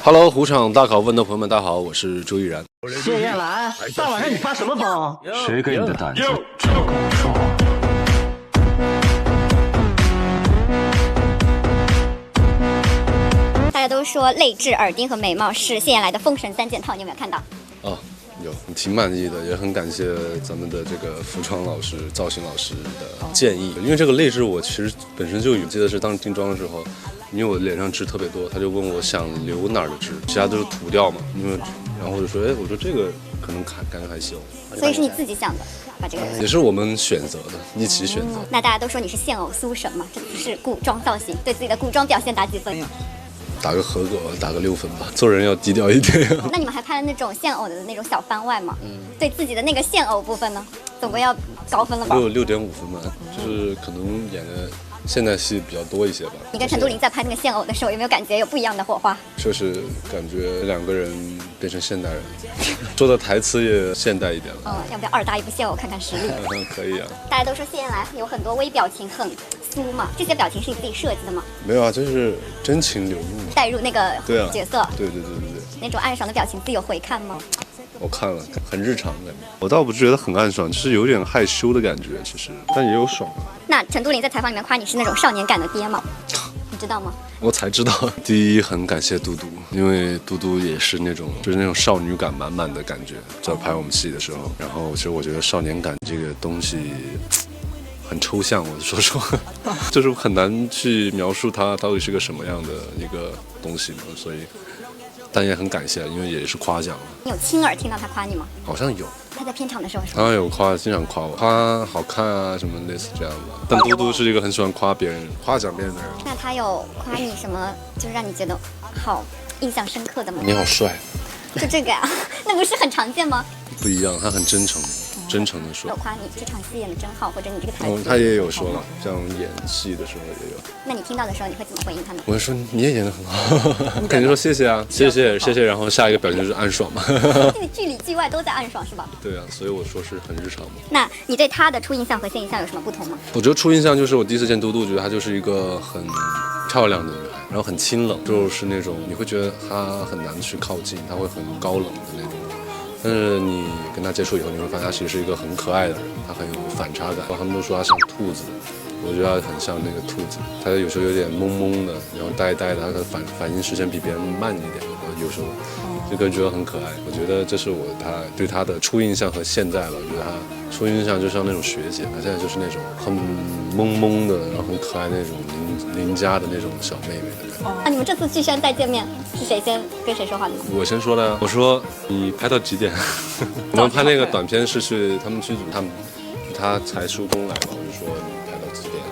Hello，虎场大考问的朋友们，大家好，我是周逸然。谢艳兰，大晚上你发什么疯？谁给你的胆子这么跟我说话？大家都说泪痣、耳钉和眉毛是谢艳来的封神3件套，你有没有看到？哦，有，挺满意的，也很感谢咱们的这个服装老师、造型老师的建议。因为这个泪痣我其实本身就有，记得是当时定妆的时候，因为我脸上痣特别多，他就问我想留哪儿的痣，其他都是涂掉嘛。因为然后我就说，我说这个可能感觉还行。所以是你自己想的，把这个也是我们选择的，一起选择。那大家都说你是现偶苏神嘛，这次是古装造型，对自己的古装表现打几分？打个合格，打个6分吧。做人要低调一点。那你们还拍了那种现偶的那种小番外吗？对自己的那个现偶部分呢，总归要高分了吧？6.5分吧，就是可能演的现代戏比较多一些吧。你跟陈都灵在拍那个现偶的时候，有没有感觉有不一样的火花？就是感觉两个人变成现代人，说的台词也现代一点了。要不要2搭一部现偶看看实力？可以啊。大家都说谢艳来有很多微表情很酥嘛，这些表情是你自己设计的吗？没有啊，就是真情流露，带入那个角色。对。那种暗爽的表情自己有回看吗？我看了，很日常的。我倒不觉得很暗爽，就是有点害羞的感觉，其实，但也有爽。那陈都灵在采访里面夸你是那种少年感的爹吗？你知道吗？我才知道。第一，很感谢嘟嘟，因为嘟嘟也是那种少女感满满的感觉，在拍我们戏的时候。然后其实我觉得少年感这个东西很抽象，我说实话，就是很难去描述它到底是个什么样的一个东西嘛，所以。但也很感谢，因为也是夸奖。你有亲耳听到他夸你吗？好像有。他在片场的时候说。他有夸，经常夸我，夸好看啊，什么类似这样的。但嘟嘟是一个很喜欢夸别人、夸奖别人的人。那他有夸你什么，就是让你觉得好印象深刻的吗？你好帅。就这个呀，那不是很常见吗？不一样，他很真诚。真诚的说，有夸你这场戏演的真好，或者你这个台词。他也有说了，像演戏的时候也有。那你听到的时候，你会怎么回应他呢？我会说你也演得很好，我肯定说谢谢啊，谢谢，然后下一个表情就是暗爽嘛。你剧里剧外都在暗爽是吧？对啊，所以我说是很日常嘛。那你对他的初印象和现印象有什么不同吗？我觉得初印象就是我第一次见嘟嘟，觉得她就是一个很漂亮的女孩，然后很清冷，就是那种你会觉得她很难去靠近，她会很高冷的那种。但是你跟他接触以后，你会发现他其实是一个很可爱的人，他很有反差感。他们都说他像兔子，我觉得他很像那个兔子。他有时候有点懵懵的，然后呆呆的，他的反应时间比别人慢一点，有时候就觉得很可爱。我觉得这是他对他的初印象和现在了。我觉得他初印象就像那种学姐，他现在就是那种很懵懵的，然后很可爱那种邻家的那种小妹妹的感觉。那你们这次剧宣再见面，是谁先跟谁说话的呢？我先说的，我说你拍到几点？我们拍那个短片是去他们剧组，他才收工来嘛，我就说你拍到几点，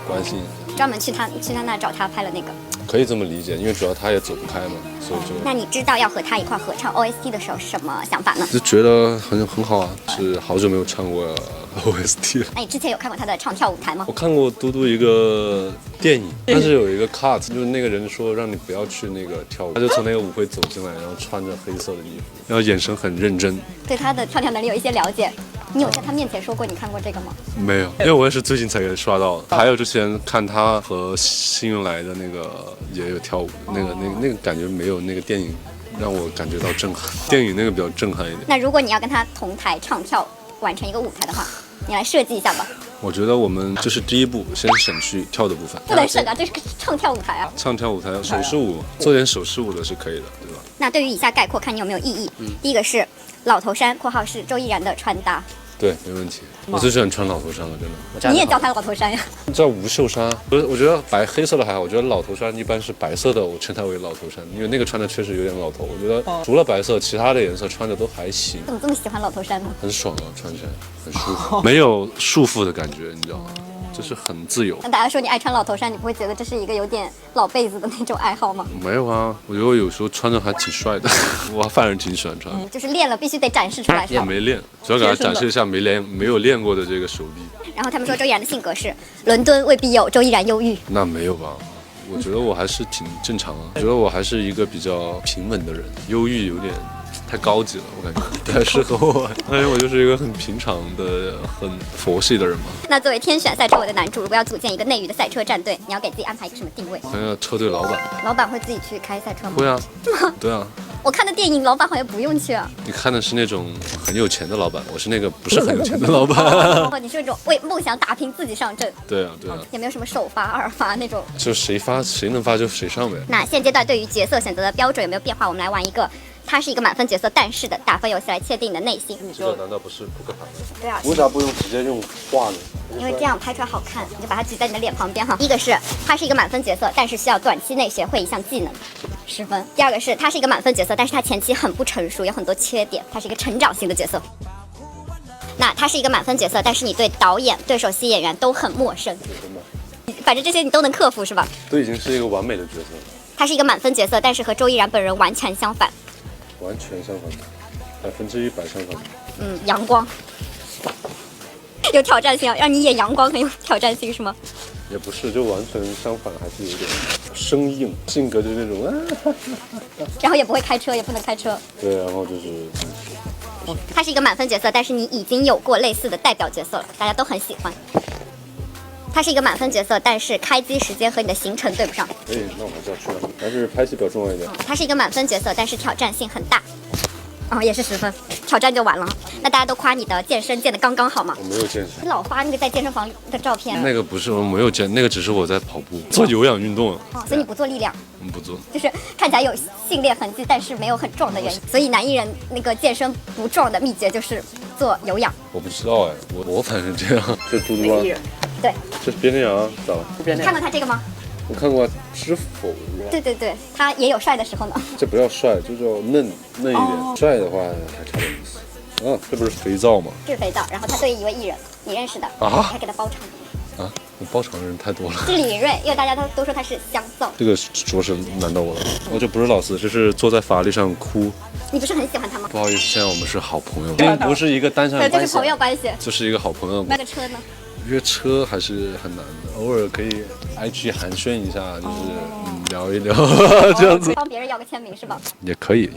这样关心一下。专门去他那找他拍了那个。可以这么理解，因为主要他也走不开嘛，所以就。那你知道要和他一块合唱 OST 的时候是什么想法呢？就觉得很好啊，是好久没有唱过 OST 了。那你之前有看过他的唱跳舞台吗？我看过嘟嘟一个电影，但是有一个 cut，就是那个人说让你不要去那个跳舞，他就从那个舞会走进来，然后穿着黑色的衣服，然后眼神很认真，对他的跳跳能力有一些了解。你有在他面前说过你看过这个吗？没有，因为我也是最近才给刷到的。还有之前看他和辛云来的那个也有跳舞，那个感觉没有那个电影让我感觉到震撼。电影那个比较震撼一点。那如果你要跟他同台唱跳完成一个舞台的话，你来设计一下吧。我觉得我们就是第一步，先省去跳的部分。不能省啊，这是个唱跳舞台啊。唱跳舞台，手势舞，做点手势舞的是可以的，对吧？那对于以下概括，看你有没有异议。第一个是老头衫（括号是周逸然的穿搭）。对，没问题。我最喜欢穿老头衫了，真的。你也叫他老头衫呀？叫无袖衫。不是，我觉得黑色的还好，我觉得老头衫一般是白色的，我称它为老头衫，因为那个穿的确实有点老头。我觉得除了白色，其他的颜色穿着都还行。怎么这么喜欢老头衫呢？很爽啊，穿起来很舒服，没有束缚的感觉，你知道吗？就是很自由。那大家说你爱穿老头衫，你不会觉得这是一个有点老辈子的那种爱好吗？没有啊，我觉得我有时候穿着还挺帅的，我反正挺喜欢穿。就是练了必须得展示出来。也没练，主要给他展示一下没有练过的这个手臂。然后他们说周逸然的性格是伦敦未必有周逸然忧郁。那没有吧？我觉得我还是挺正常啊，我觉得我还是一个比较平稳的人，忧郁有点太高级了，我感觉不太适合我。因为我就是一个很平常的、很佛系的人嘛。那作为天选赛车委的男主，如果要组建一个内娱的赛车战队，你要给自己安排一个什么定位？好像车队老板。老板会自己去开赛车吗？会啊。对啊。我看的电影，老板好像不用去啊。你看的是那种很有钱的老板，我是那个不是很有钱的老板。哦，你是那种为梦想打拼自己上阵。对啊，对啊。有没有什么首发、二发那种？就谁能发就谁上呗。那现阶段对于角色选择的标准有没有变化？我们来玩一个，它是一个满分角色，但是的打分游戏来确定你的内心。这个难道不是扑克牌吗？对啊。为啥不用直接用画呢？因为这样拍出来好看，你就把它举在你的脸旁边哈。一个是它是一个满分角色，但是需要短期内学会一项技能，10分。第二个是它是一个满分角色，但是它前期很不成熟，有很多缺点，它是一个成长型的角色。那它是一个满分角色，但是你对导演、对手戏演员都很陌生，反正这些你都能克服是吧？都已经是一个完美的角色了。它是一个满分角色，但是和周依然本人完全相反。完全相反，100%相反。阳光。有挑战性啊，让你演阳光很有挑战性是吗？也不是，就完全相反，还是有点生硬，性格就是那种然后也不会开车，也不能开车。对，然后就是他是一个满分角色，但是你已经有过类似的代表角色了，大家都很喜欢。他是一个满分角色，但是开机时间和你的行程对不上。那我还是要去了，还是拍戏比较重要一点。他是一个满分角色，但是挑战性很大。也是10分，挑战就完了。那大家都夸你的健身健得刚刚好吗？我没有健身，你老发那个在健身房的照片。那个不是我没有健，那个只是我在跑步做有氧运动。所以你不做力量？我们不做，就是看起来有训练痕迹，但是没有很壮的原因。所以男艺人那个健身不壮的秘诀就是做有氧。我不知道哎，我反正这样。这嘟嘟啊，对，这是边天阳咋了？看过他这个吗？我看过《知否》。对，他也有帅的时候呢。这不叫帅，就叫嫩一点。帅的话还差点意思。这不是肥皂吗？是肥皂，然后他对一位艺人，你认识的，还给他包场。我包场的人太多了。是李云瑞，因为大家都说他是香皂。这个着实难到我了。我就不是老四，就是坐在法律上哭。你不是很喜欢他吗？不好意思，现在我们是好朋友，不是一个单向的关系。对，就是朋友关系。就是一个好朋友。那个车呢？约车还是很难的，偶尔可以IG寒暄一下，就是聊一聊这样子。帮别人要个签名是吧？也可以。